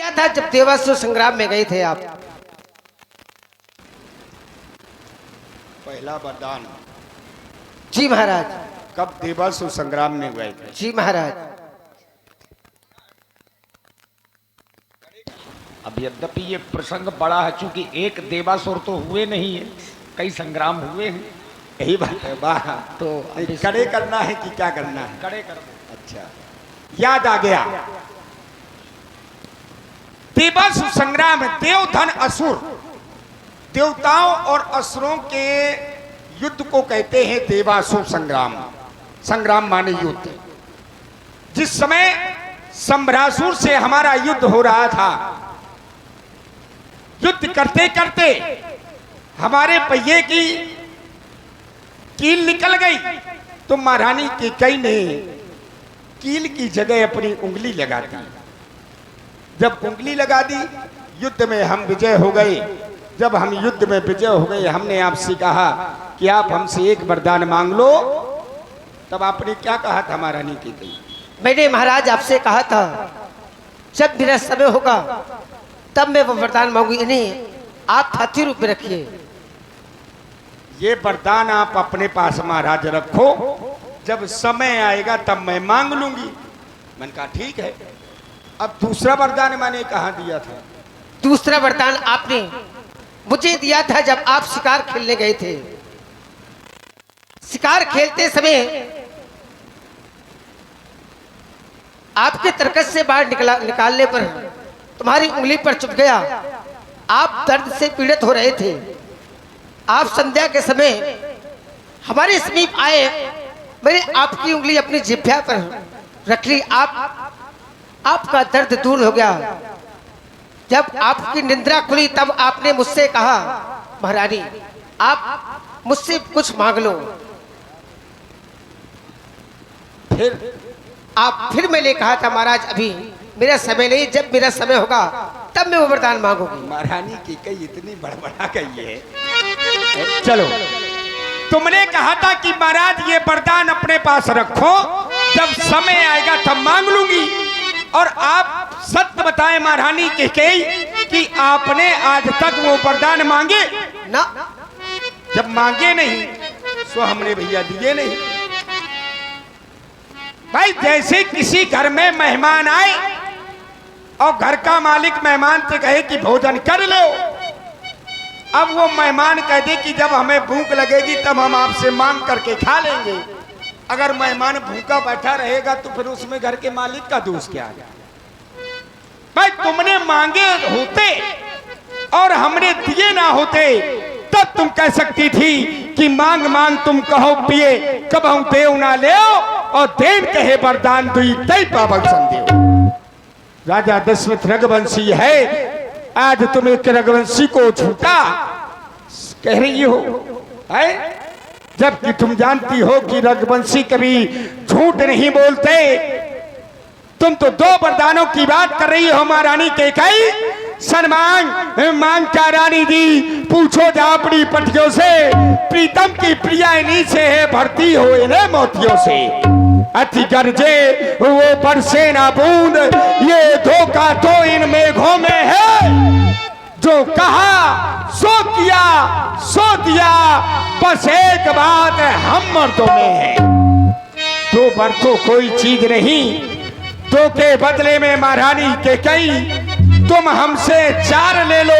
क्या था जब देवासुर संग्राम में गए थे आप? पहला वरदान जी महाराज। कब देवासुर संग्राम में गए थे? जी महाराज। अब यद्यपि ये प्रसंग बड़ा है, चूंकि एक देवासुर तो हुए नहीं है, कई संग्राम हुए हैं। यही बात है। वाह, तो कड़े करना है कि क्या करना है? कड़े कर। अच्छा, याद आ गया। देवासुर संग्राम, देव धन असुर, देवताओं और असुरों के युद्ध को कहते हैं देवासुर संग्राम। संग्राम माने युद्ध। जिस समय सम्रासुर से हमारा युद्ध हो रहा था, युद्ध करते करते हमारे पहिए की कील निकल गई, तो महारानी कैकेयी ने कील की जगह अपनी उंगली लगा दी। जब उंगली लगा दी, युद्ध में हम विजय हो गए। जब हम युद्ध में विजय हो गए, हमने आपसे कहा कि आप हमसे एक वरदान मांग लो। तब आपने क्या कहा था महारानी कैकेयी? मैंने महाराज आपसे कहा था जब मेरा समय होगा तब मैं वो वरदान मांगू, इन्हें आप हाथी रूप में रखिए। ये वरदान आप अपने पास महाराज रखो, जब समय आएगा तब मैं मांग लूंगी। मैंने कहा ठीक है। अब दूसरा वरदान मैंने कहाँ दिया था? दूसरा वरदान आपने मुझे दिया था जब आप शिकार खेलने गए थे। शिकार खेलते समय आपके तरकस से बाहर निकालने पर तुम्हारी उंगली पर चुभ गया। आप दर्द से पीड़ित हो रहे थे। आप संध्या के समय हमारे समीप आए, मैंने आपकी उंगली अपनी जिह्वा पर रख ली। आपका दर्द दूर हो गया। जब आपकी निंद्रा खुली तब आपने मुझसे कहा, महारानी आप मुझसे कुछ मांग लो। फिर मैंने कहा था महाराज अभी मेरा समय नहीं, जब मेरा समय होगा तब मैं वो वरदान मांगूंगी। महारानी कैकेयी इतनी बड़बड़ा गई है। चलो, तुमने कहा था कि महाराज ये वरदान अपने पास रखो, जब समय आएगा तब मांग लूंगी। और आप सत्य बताएं महारानी कैकेयी कि आपने आज तक वो वरदान मांगे ना? जब मांगे नहीं तो हमने भैया दिए नहीं। भाई, जैसे किसी घर में मेहमान आए और घर का मालिक मेहमान से कहे कि भोजन कर लो, अब वो मेहमान कह दे कि जब हमें भूख लगेगी तब हम आपसे मांग करके खा लेंगे। अगर मेहमान भूखा बैठा रहेगा तो फिर उसमें घर के मालिक का दोष क्या है? भाई, तुमने मांगे होते और हमने दिए ना होते तब तुम कह सकती थी कि मांग मांग तुम कहो पिए, कब हम देव ना ले और देव कहे वरदान दुई तई पावक संदेव। राजा दशरथ रघुवंशी है, आज तुम एक रघुवंशी को झूठा कह रही हो है? जबकि तुम जानती हो कि रघुवंशी कभी झूठ नहीं बोलते। तुम तो दो वरदानों की बात कर रही हो महारानी कैकेयी। सन्मान मांग क्या रानी जी, पूछो जा अपनी पटियों से, प्रीतम की प्रिया इन्हीं से है, भरती हो इन्हें मोतियों से। अति गरजे वो बरसे ना बूंद, ये धोखा तो इन मेघों में है। जो कहा सो किया सो दिया, बस एक बात हम मर्दों में है। दो बरसों कोई चीज नहीं, दो के बदले में महारानी कैकेयी तुम हमसे चार ले लो।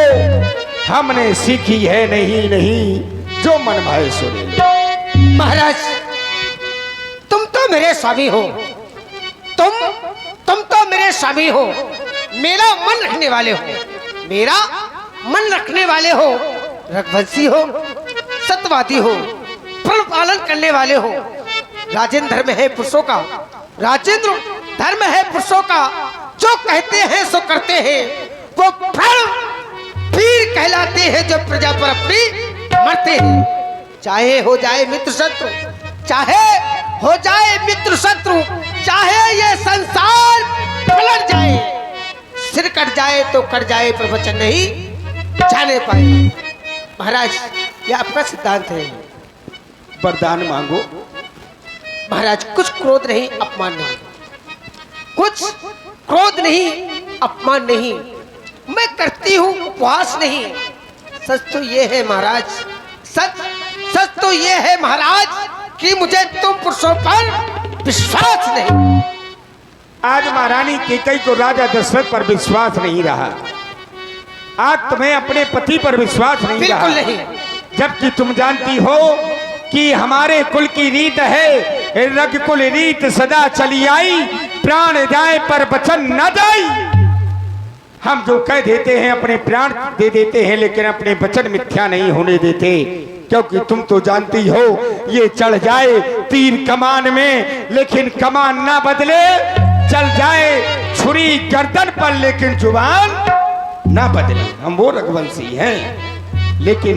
हमने सीखी है नहीं जो मन भाए सुने। महाराज, तुम तो मेरे स्वामी हो, तुम तो मेरे स्वामी हो, मेरा मन रखने वाले हो, मेरा मन रखने वाले हो, रघुवंशी हो, सत्यवादी हो, प्रण पालन करने वाले हो। राजेंद्र धर्म है पुरुषों का, राजेंद्र धर्म है पुरुषों का, जो कहते हैं सो करते हैं, वो वीर कहलाते हैं जो प्रजा पर अपनी मरते हैं। चाहे हो जाए मित्र शत्रु, चाहे हो जाए मित्र शत्रु, चाहे ये संसार पलट जाए, सिर कट जाए तो कट जाए, पर वचन नहीं जाने पाए। महाराज, ये आपका सिद्धांत है। वरदान मांगो महाराज, कुछ क्रोध नहीं, अपमान नहीं, कुछ क्रोध नहीं, अपमान नहीं, करती हूँ उपवास नहीं। सच तो ये है महाराज, सच सच तो ये है महाराज कि मुझे तुम पुरुषों पर विश्वास नहीं। आज महारानी कैकेयी को राजा दशरथ पर विश्वास नहीं रहा। आज तुम्हें अपने पति पर विश्वास नहीं रहा। बिल्कुल नहीं। जबकि तुम जानती हो कि हमारे कुल की रीत है, रघुकुल रीत सदा चली आई, प्राण जाए पर वचन न जाए। हम जो कह देते हैं अपने प्राण दे देते हैं, लेकिन अपने वचन मिथ्या नहीं होने देते। क्योंकि तुम तो जानती हो ये चढ़ जाए तीर कमान में, लेकिन कमान ना बदले, चल जाए छुरी गर्दन पर, लेकिन जुबान ना बदले। हम वो रघुवंशी हैं, लेकिन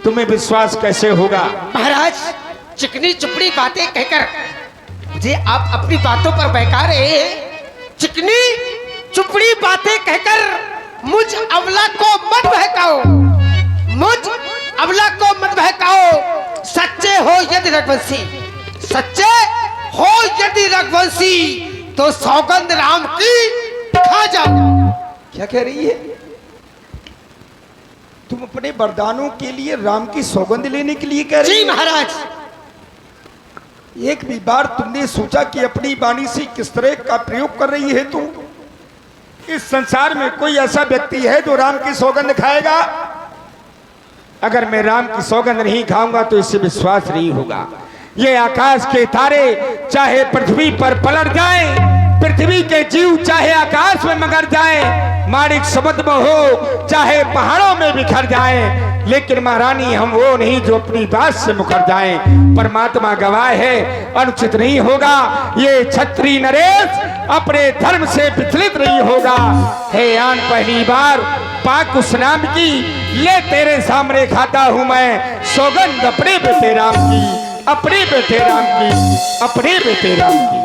तुम्हें विश्वास कैसे होगा? महाराज, चिकनी चुपड़ी बातें कहकर मुझे आप अपनी बातों पर बहका रहे हैं। चिकनी चुपड़ी बातें कहकर मुझ अबला को मत बहकाओ, मुझ अबला को मत बहकाओ। सच्चे हो यदि रघुवंशी, सच्चे हो यदि रघुवंशी, तो सौगंध राम की खा जाओ। क्या कह रही है? तुम अपने वरदानों के लिए राम की सौगंध लेने के लिए कह रही जी हो? महाराज। एक भी बार तुमने सोचा कि अपनी वाणी से किस तरह का प्रयोग कर रही है? तुम इस संसार में कोई ऐसा व्यक्ति है जो राम की सौगंध खाएगा? अगर मैं राम की सौगंध नहीं खाऊंगा तो इससे विश्वास नहीं होगा। ये आकाश के तारे चाहे पृथ्वी पर पलट जाएं, पृथ्वी के जीव चाहे आकाश में मगर जाएं, माणिक समुद्र में हो चाहे पहाड़ों में बिखर जाएं, लेकिन महारानी हम वो नहीं जो अपनी बात से मुकर जाएं। परमात्मा गवाह है, अनुचित नहीं होगा। ये क्षत्रिय नरेश अपने धर्म से विचलित नहीं होगा। हे आन पहली बार पाक उस नाम की, ले तेरे सामने खाता हूं मैं सौगंध अपने बेटे राम की, अपने बेटे राम की, अपने बेटे राम की।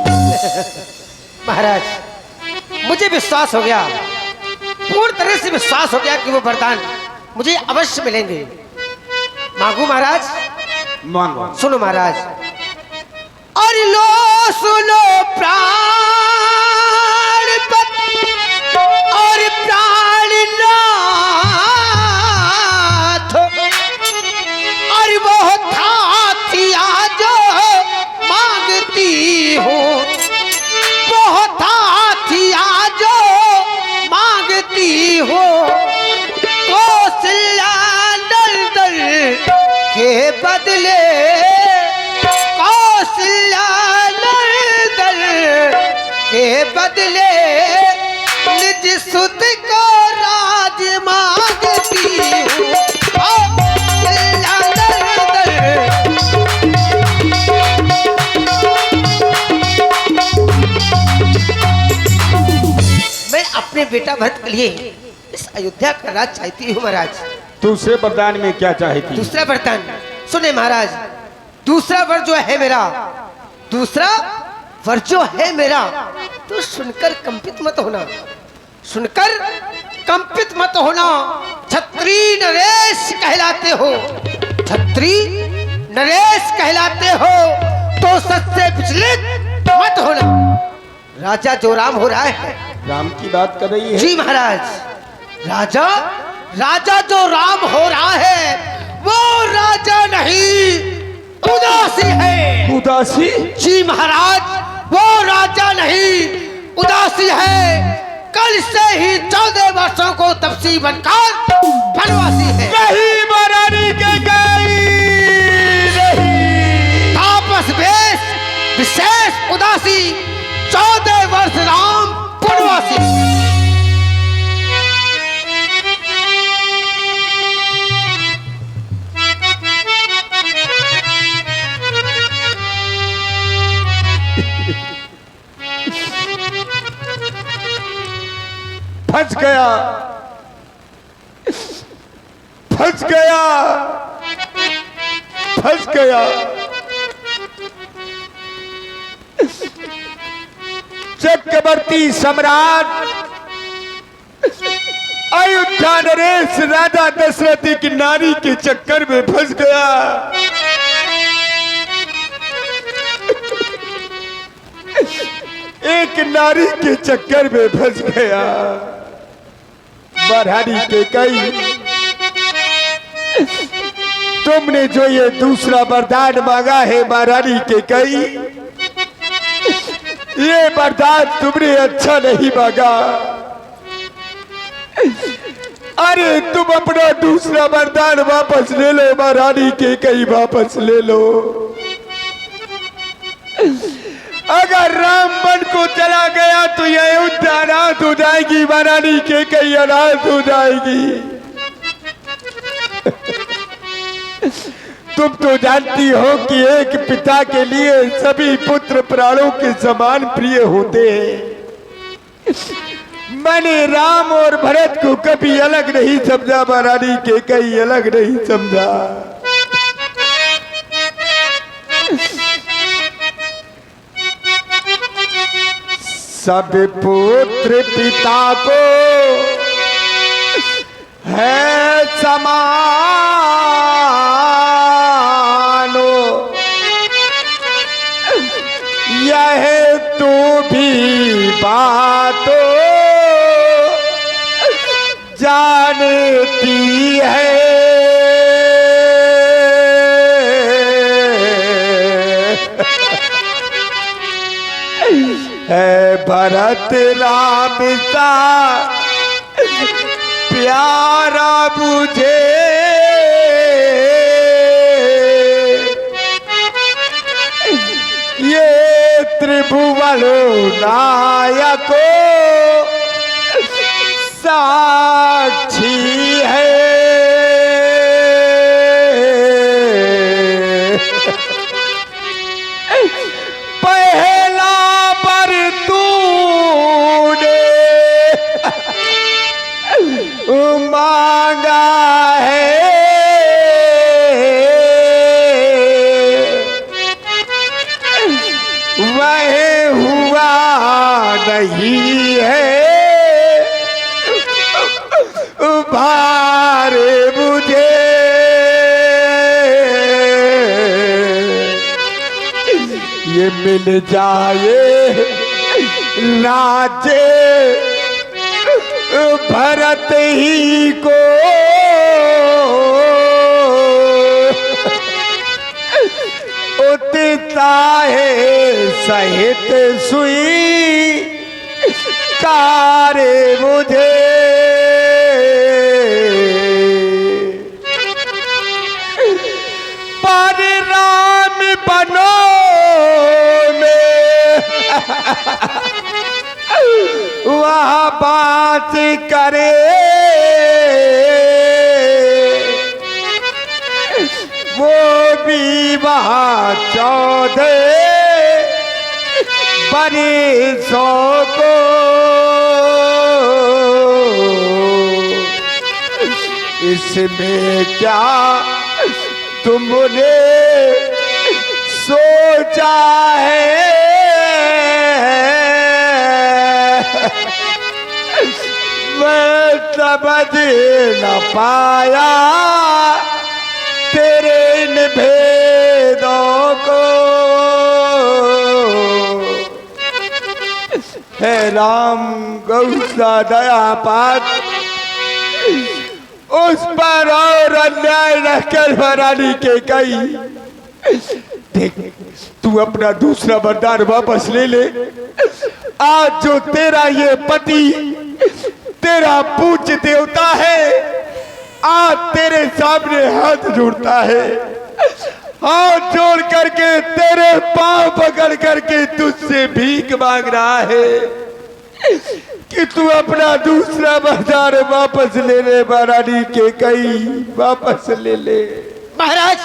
महाराज, मुझे विश्वास हो गया, पूर्ण तरह से विश्वास हो गया कि वो वरदान मुझे अवश्य मिलेंगे। मांगू महाराज? मांगो। सुनो महाराज। और लो सुनो प्राणपत और प्राणनाथ, और वो थाथिया जो मांगती हो, वो थाथिया जो मांगती हो, कौशल्या दल के बदले, कौशल्या दल के बदले निज सुत को राज मांगती हूँ। कौशल्या दल मैं अपने बेटा भरत के लिए इस अयोध्या का राज चाहती हूँ महाराज। दूसरे वरदान में क्या चाहती? दूसरा वरदान सुने महाराज। दूसरा वर जो है मेरा, दूसरा वर जो है मेरा, तो सुनकर कंपित मत होना, सुनकर कंपित मत होना। छत्री नरेश कहलाते हो, छत्री नरेश कहलाते हो, तो सच से विचलित मत होना। राजा जो राम हो रहा है, राम की बात कर रही है? जी महाराज। राजा राजा जो राम हो रहा है, वो राजा नहीं उदासी है। उदासी? जी महाराज, वो राजा नहीं उदासी है। कल से ही 14 वर्षों को तपसी बनकर वनवासी है। नहीं महारानी कैकेयी, नहीं। तापस वेश विशेष उदासी, 14 वर्ष राम वनवासी। फंस गया, फंस गया, फंस गया। चक्रवर्ती सम्राट अयोध्या नरेश राजा दशरथ की नारी के चक्कर में फंस गया। एक नारी के चक्कर में फंस गया। महारानी के कई तुमने जो ये दूसरा वरदान मांगा है महारानी के कई, ये वरदान तुमने अच्छा नहीं मांगा। अरे तुम अपना दूसरा वरदान वापस ले लो महारानी के कई, वापस ले लो। अगर राम वन को चला गया तो यह अयोध्या अनाथ हो जाएगी महारानी के कई, अनाथ हो जाएगी। तुम तो जानती हो कि एक पिता के लिए सभी पुत्र प्राणों के समान प्रिय होते हैं। मैंने राम और भरत को कभी अलग नहीं समझा महारानी के कई, अलग नहीं समझा। सब पुत्र पिता को है समान, यह तो भी बातों जानती है। भरत राम सा प्यारा मुझे, ये त्रिभुवन नायक साक्षी है। पहला पर तूने मांगा है, वह हुआ नहीं है भारे मुझे। ये मिल जाए राज्य भरत ही को, उतना है सहित सुई कारे मुझे। पर राम बनो में वह बात करे, वो भी वहाँ 14 बरसों को। इसमें क्या तुमने सोचा है, मैं समझ न पाया तेरे इन भेदों को। है राम गौसा दया पात, उस पर और अन्याय न कर महारानी के कई। देख तू अपना दूसरा वरदान वापस ले ले। आज जो तेरा ये पति तेरा पूज्य देवता है, आज तेरे सामने हाथ जोड़ता है, हाथ जोड़ करके तेरे पांव पकड़ करके तुझसे भीख मांग रहा है कि तू अपना दूसरा वरदान वापस ले ले महारानी के कई, वापस ले ले। महाराज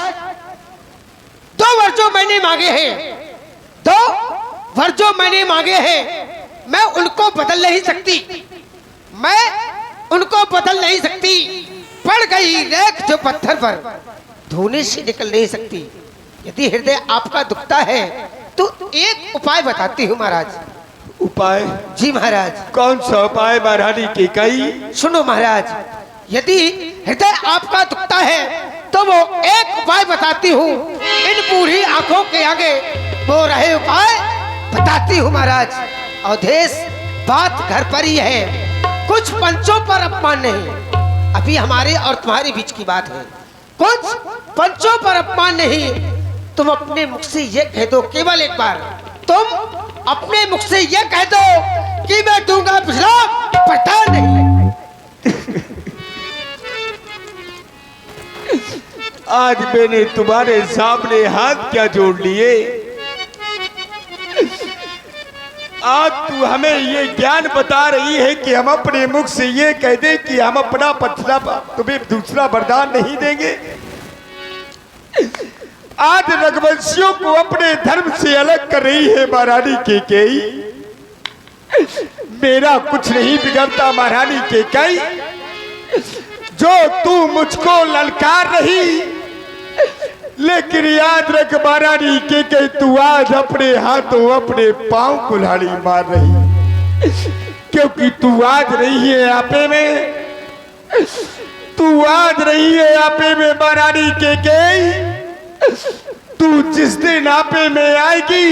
2 वर जो मैंने मांगे हैं, 2 वर जो मैंने मांगे हैं, मैं उनको बदल नहीं सकती, मैं उनको बदल नहीं सकती। पड़ गई रेख जो पत्थर पर धोने से निकल नहीं सकती। यदि हृदय आपका दुखता है तो एक उपाय बताती हूँ महाराज। उपाय? जी महाराज। कौन सा उपाय महारानी की कई? सुनो महाराज, यदि हृदय आपका दुखता है तो वो एक उपाय बताती हूँ। इन बूढ़ी आंखों के आगे वो रहे उपाय बताती हूँ महाराज। अवधेश बात घर पर ही है, कुछ पंचों पर अपमान नहीं। अभी हमारे और तुम्हारे बीच की बात है। कुछ पंचों पर अपमान नहीं। तुम अपने मुख से ये कह दो, केवल एक बार तुम अपने मुख से ये कह दो कि मैं दूंगा पिछला पता नहीं। आज मैंने तुम्हारे सामने हाथ क्या जोड़ लिए। आज तू हमें ये ज्ञान बता रही है कि हम अपने मुख से ये कह दें कि हम अपना पछला तुम्हें दूसरा वरदान नहीं देंगे। आज रघुवंशियों को अपने धर्म से अलग कर रही है महारानी केकई। मेरा कुछ नहीं बिगड़ता महारानी केकई, जो तू मुझको ललकार रही, लेकिन याद रख महारानी केकई तू आज अपने हाथों अपने पांव कुल्हाड़ी मार रही, क्योंकि तू आज रही है आपे में, तू आज रही है आपे में महारानी केकई। तू जिस दिन आपे में आएगी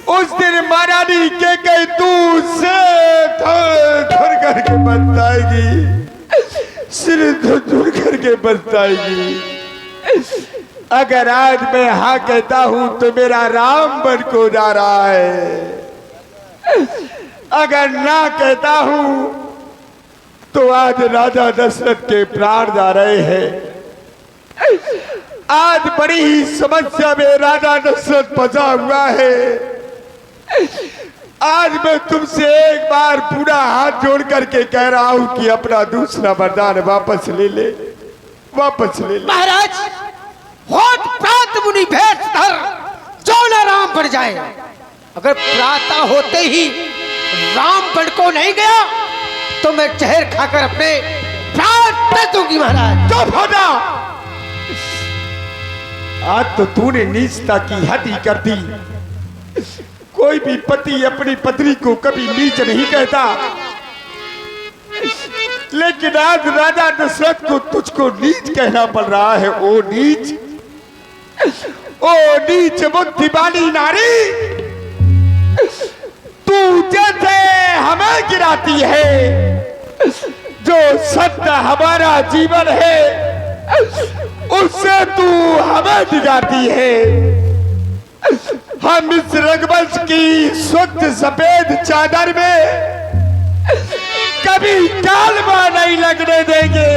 उस दिन महारानी केकई तू से धर करके बताएगी, सिर धुर करके बताएगी। अगर आज मैं हाँ कहता हूं तो मेरा राम बन को जा रहा है, अगर ना कहता हूं तो आज राजा दशरथ के प्राण जा रहे हैं। आज बड़ी ही समस्या में राजा दशरथ फंसा हुआ है। आज मैं तुमसे एक बार पूरा हाथ जोड़ करके कह रहा हूं कि अपना दूसरा वरदान वापस ले ले, वापस ले ले। महाराज होठ प्रात मुनि भेंट धर जो न राम बढ़ जाए। अगर प्रातः होते ही राम बढ़ को नहीं गया तो मैं जहर खाकर अपने प्राण दे दूंगी। महाराज चुप हो जा। आज तो तूने नीचता की हद ही कर दी। कोई भी पति अपनी पत्नी को कभी नीच नहीं कहता, लेकिन आज राजा दशरथ को तुझको नीच कहना पड़ रहा है। ओ नीच, ओ नीच बुद्धि वाली नारी, तू जैसे हमें गिराती है, जो सत्य हमारा जीवन है उससे तू हमें दिखाती है। हम इस रघुवंश की स्वच्छ सफेद चादर में कभी कालवा नहीं लगने देंगे।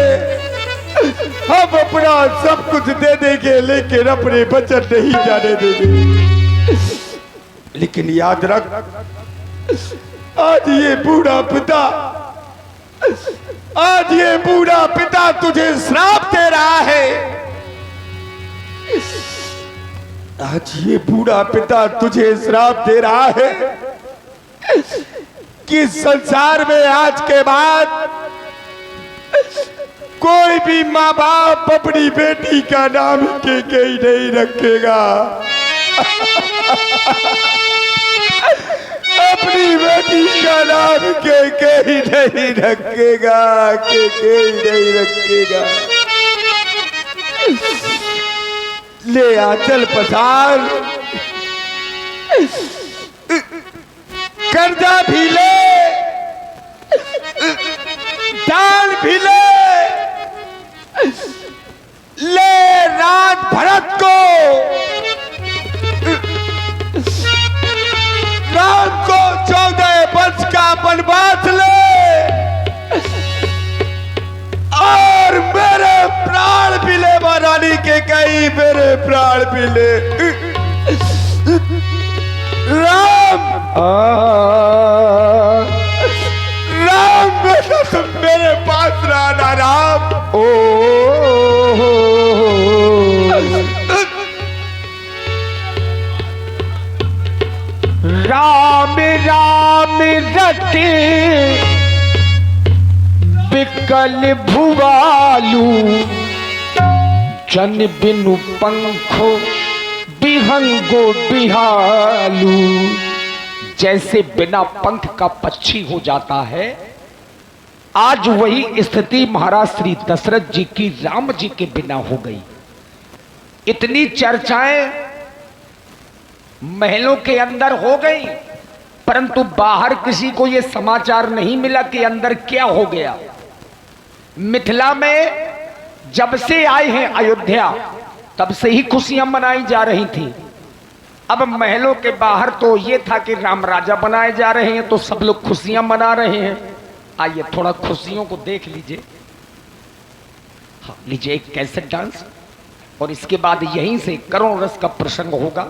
हम अपना सब कुछ दे देंगे लेकिन अपने वचन नहीं जाने देंगे। लेकिन याद रख, आज ये बूढ़ा पिता, आज ये बूढ़ा पिता तुझे श्राप दे रहा है। आज ये बूढ़ा पिता तुझे श्राप दे रहा है कि संसार में आज के बाद कोई भी माँ बाप अपनी बेटी का नाम केकई नहीं रखेगा। अपनी बेटी का नाम केकई नहीं रखेगा, केकई नहीं रखेगा। ले आंचल पसार, कर्जा भी ले, दान भी ले, ले राज भरत को, राम को 14 वर्ष का वनवास ले, और मेरे प्राण भी ले महारानी केकई, मेरे प्राण भी ले। राम राम बेटा तुम मेरे पास रहना राम। ओ राम राम रटे बिकल भुवालू, जन बिनु पंखो बिहंगो बिहालू। जैसे बिना पंख का पक्षी हो जाता है, आज वही स्थिति महाराज श्री दशरथ जी की राम जी के बिना हो गई। इतनी चर्चाएं महलों के अंदर हो गई, परंतु बाहर किसी को यह समाचार नहीं मिला कि अंदर क्या हो गया। मिथिला में जब से आए हैं अयोध्या तब से ही खुशियां मनाई जा रही थी। अब महलों के बाहर तो ये था कि राम राजा बनाए जा रहे हैं, तो सब लोग खुशियां मना रहे हैं। आइए थोड़ा खुशियों को देख लीजिए। हाँ, लीजिए एक कैसेट डांस, और इसके बाद यहीं से करुण रस का प्रसंग होगा।